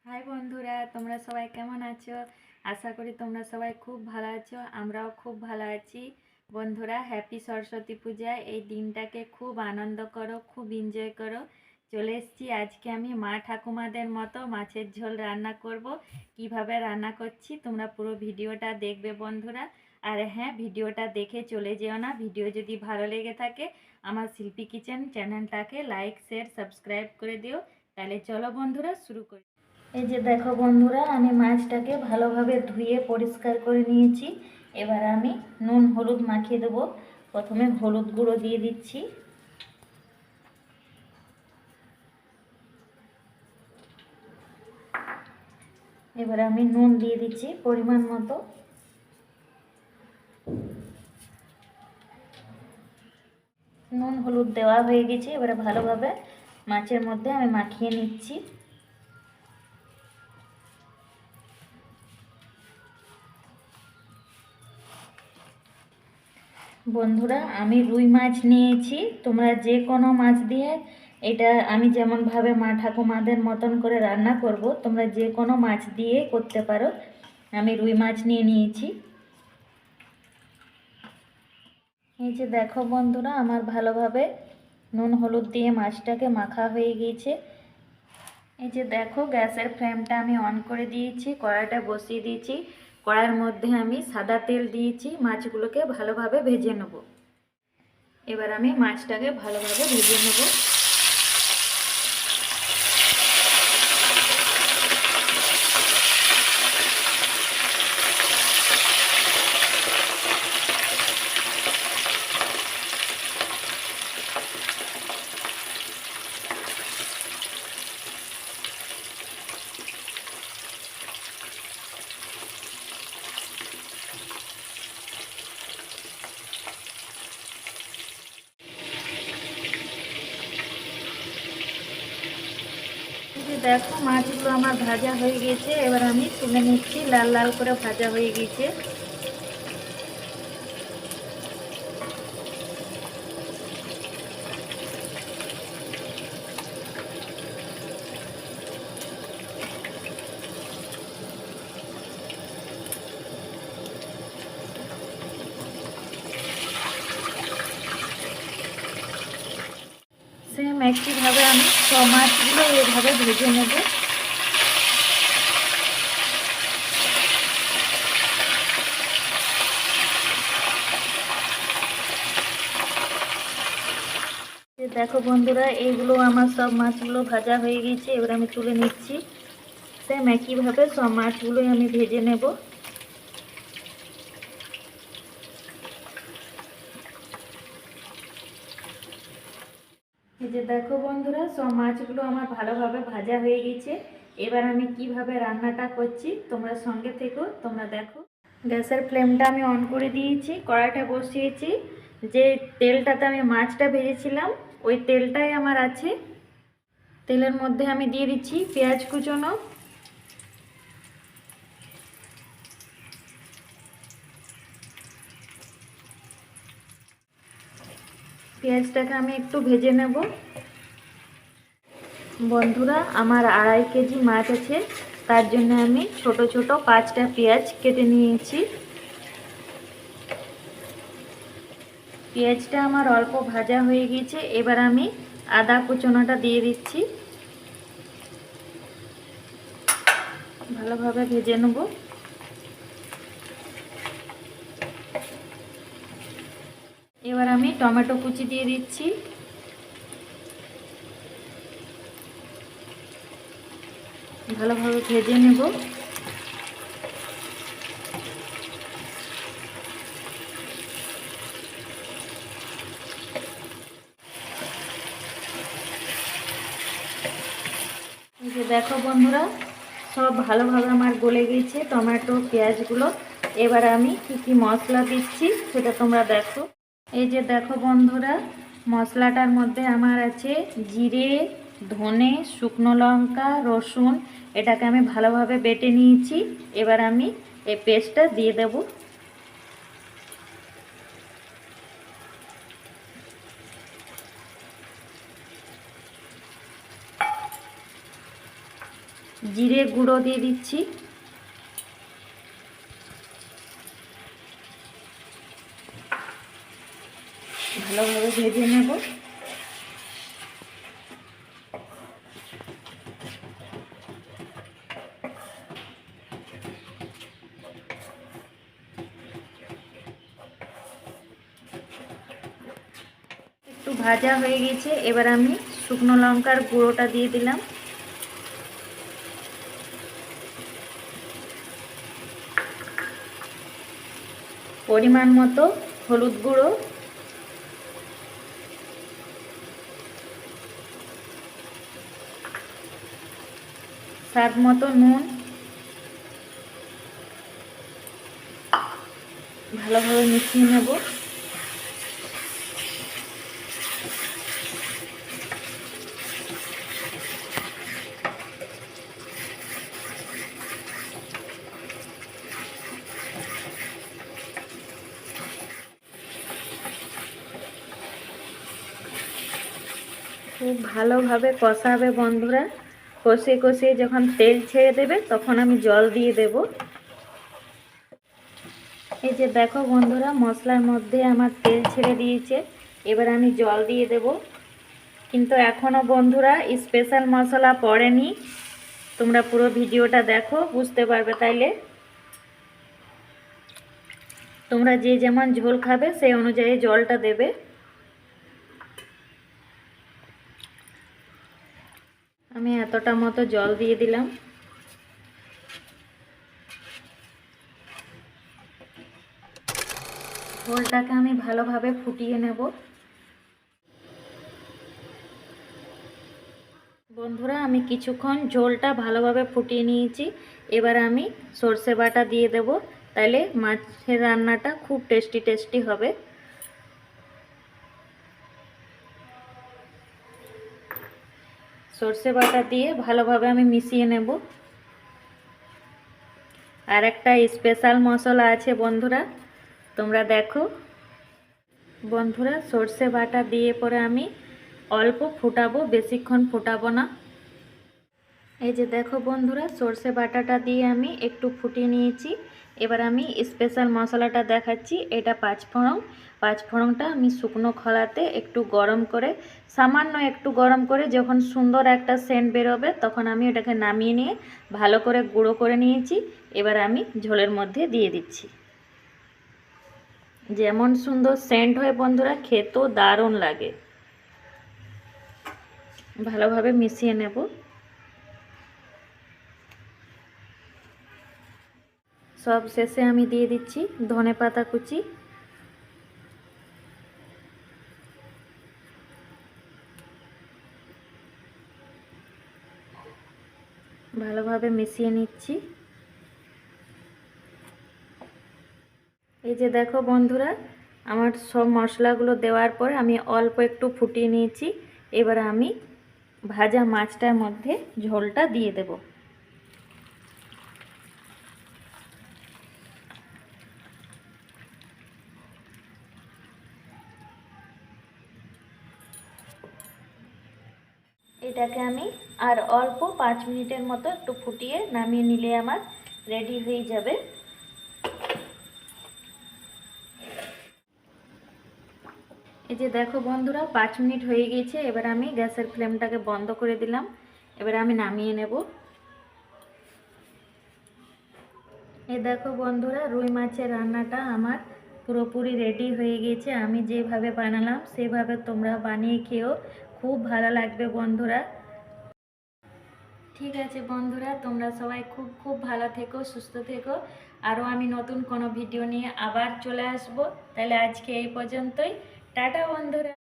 High বন্ধুরা, তোমরা সবাই কেমন আছো? আশা করি তোমরা সবাই খুব ভালো আছো। আমরাও খুব ভালো আছি। বন্ধুরা, হ্যাপি সরস্বতী পূজা। এই দিনটাকে খুব আনন্দ করো, খুব এনজয় করো। চলে এসেছি আজকে আমি মা ঠাকুমাদের মতো মাছের ঝোল রান্না করব। কিভাবে রান্না করছি তোমরা পুরো ভিডিওটা দেখবে বন্ধুরা। আর হ্যাঁ, ভিডিওটা দেখে চলে যেও না। ভিডিও যদি ভালো লেগে থাকে আমার শিল্পী কিচেন চ্যানেলটাকে লাইক, শেয়ার, সাবস্ক্রাইব করে দিও। তাহলে চলো বন্ধুরা, শুরু করি। এই যে দেখো বন্ধুরা, আমি মাছটাকে ভালোভাবে ধুয়ে পরিষ্কার করে নিয়েছি। এবার আমি নুন হলুদ মাখিয়ে দেবো। প্রথমে হলুদ গুঁড়ো দিয়ে দিচ্ছি। এবার আমি নুন দিয়ে দিচ্ছি পরিমাণ মতো। নুন হলুদ দেওয়া হয়ে গেছে। এবারে ভালোভাবে মাছের মধ্যে আমি মাখিয়ে নিচ্ছি। বন্ধুরা, আমি রুই মাছ নিয়েছি। তোমরা যে কোনো মাছ দিয়ে, এটা আমি যেমনভাবে মা ঠাকুমাদের মতন করে রান্না করব, তোমরা যে কোনো মাছ দিয়ে করতে পারো। আমি রুই মাছ নিয়ে নিয়েছি। এই যে দেখো বন্ধুরা, আমার ভালোভাবে নুন হলুদ দিয়ে মাছটাকে মাখা হয়ে গিয়েছে। এই যে দেখো, গ্যাসের ফ্লেমটা আমি অন করে দিয়েছি, কড়াইটা বসিয়ে দিয়েছি। কড়াইয়ের মধ্যে আমি সাদা তেল দিয়েছি। মাছগুলোকে ভালোভাবে ভেজে নেব। এবার আমি মাছটাকে ভালোভাবে ভেজে নেব। দেখো, মাছগুলো আমার ভাজা হয়ে গেছে। এবার আমি তুলে নিচ্ছি। লাল লাল করে ভাজা হয়ে গেছে। সেম একইভাবে আমি সব মাছগুলো এইভাবে ভেজে নেব। দেখো বন্ধুরা, এইগুলো আমার সব মাছগুলো ভাজা হয়ে গেছে। এবার আমি তুলে নিচ্ছি। সেম একইভাবে সব মাছগুলোই আমি ভেজে নেব। এই যে দেখো বন্ধুরা, সব মাছগুলো আমার ভালোভাবে ভাজা হয়ে গেছে। এবার আমি কিভাবে রান্নাটা করছি তোমরা সঙ্গে থেকো, তোমরা দেখো। গ্যাসের ফ্লেমটা আমি অন করে দিয়েছি, কড়াইটা বসিয়েছি। যে তেলটাতে আমি মাছটা ভেজেছিলাম ওই তেলটাই আমার আছে। তেলের মধ্যে আমি দিয়ে দিচ্ছি পেঁয়াজ কুচনো। পেঁয়াজটাকে আমি একটু ভেজে নেব। বন্ধুরা, আমার 2.5 কেজি মাছ আছে, তার জন্য আমি ছোট ছোট 5টা পেঁয়াজ কেটে নিয়েছি। পেঁয়াজটা আমার অল্প ভাজা হয়ে গেছে। এবার আমি আদা কুচনোটা দিয়ে দিচ্ছি। ভালোভাবে ভেজে নেব। এবার আমি টমেটো কুচি দিয়ে দিচ্ছি। ভালোভাবে ভেজে নেব। এই যে দেখো বন্ধুরা, সব ভালোভাবে আমার গলে গেছে টমেটো পেঁয়াজগুলো। এবার আমি কি মশলা দিচ্ছি সেটা তোমরা দেখো। এই যে দেখো বন্ধুরা, মশলাটার মধ্যে আমার আছে জিরে, ধনে, শুকনো লঙ্কা, রসুন। এটাকে আমি ভালোভাবে বেটে নিয়েছি। এবার আমি এই পেস্টটা দিয়ে দেব। জিরে গুঁড়ো দিয়ে দিচ্ছি, ভালোভাবে ভেজে নেব। একটু ভাজা হয়ে গেছে, এবার আমি শুকনো লঙ্কার গুঁড়োটা দিয়ে দিলাম। পরিমাণ মতো হলুদ গুঁড়ো, স্বাদ মতো নুন, ভালোভাবে মিশিয়ে নেব। খুব ভালোভাবে কষাবে বন্ধুরা। কষে কষে যখন তেল ছেড়ে দেবে তখন আমি জল দিয়ে দেব। এই যে দেখো বন্ধুরা, মশলার মধ্যে আমার তেল ছেড়ে দিয়েছে, এবার আমি জল দিয়ে দেব। কিন্তু এখনও বন্ধুরা স্পেশাল মশলা পড়েনি, তোমরা পুরো ভিডিওটা দেখো, বুঝতে পারবে। তাইলে তোমরা যে যেমন ঝোল খাবে সেই অনুযায়ী জলটা দেবে। আমি এতটা মতো জল দিয়ে দিলাম। ঝোলটাকে আমি ভালোভাবে ফুটিয়ে নেব। বন্ধুরা আমি কিছুক্ষণ ঝোলটা ভালোভাবে ফুটিয়ে নিয়েছি, এবার আমি সর্ষে বাটা দিয়ে দেব, তাহলে মাছের রান্নাটা খুব টেস্টি টেস্টি হবে। সর্ষে বাটা দিয়ে ভালোভাবে আমি মিশিয়ে নেব। আর একটা স্পেশাল মশলা আছে বন্ধুরা, তোমরা দেখো। বন্ধুরা সর্ষে বাটা দিয়ে পরে আমি অল্প ফুটাবো, বেশিক্ষণ ফুটাবো না। এই যে দেখো বন্ধুরা, সর্ষে বাটাটা দিয়ে আমি একটু ফুটিয়ে নিয়েছি। এবার আমি স্পেশাল মশলাটা দেখাচ্ছি। এটা পাঁচফোড়ন। পাঁচফোড়নটা আমি শুকনো খোলাতে একটু গরম করে, সামান্য একটু গরম করে যখন সুন্দর একটা সেন্ট বেরোবে তখন আমি এটাকে নামিয়ে নিয়ে ভালো করে গুঁড়ো করে নিয়েছি। এবার আমি ঝোলের মধ্যে দিয়ে দিচ্ছি। যেমন সুন্দর সেন্ট হয় বন্ধুরা, খেতেও দারুণ লাগে। ভালোভাবে মিশিয়ে নেব। সব শেষে আমি দিয়ে দিচ্ছি ধনেপাতা কুচি। ভালোভাবে মিশিয়ে নিচ্ছি। এই যে দেখো বন্ধুরা, আমার সব মশলাগুলো দেওয়ার পর আমি অল্প একটু ফুটিয়ে নিয়েছি। এবার আমি ভাজা মাছটার মধ্যে ঝোলটা দিয়ে দেব। এটাকে আমি আর অল্প 5 মিনিটের মতো একটু ফুটিয়ে নামিয়ে নিলে আমার রেডি হয়ে যাবে। এই যে দেখো বন্ধুরা, 5 মিনিট হয়ে গেছে। এবার আমি গ্যাসের ফ্লেমটাকে বন্ধ করে দিলাম। এবার আমি নামিয়ে নেব। এই দেখো বন্ধুরা, রুই মাছের রান্নাটা আমার পুরোপুরি রেডি হয়ে গেছে। আমি যেভাবে বানালাম সেভাবে তোমরা বানিয়ে খেও, খুব ভালো লাগবে বন্ধুরা। ঠিক আছে বন্ধুরা, তোমরা সবাই খুব খুব ভালো থেকো, সুস্থ থেকো। আরও আমি নতুন কোনো ভিডিও নিয়ে আবার চলে আসব। তাহলে আজকে এই পর্যন্তই। টাটা বন্ধুরা।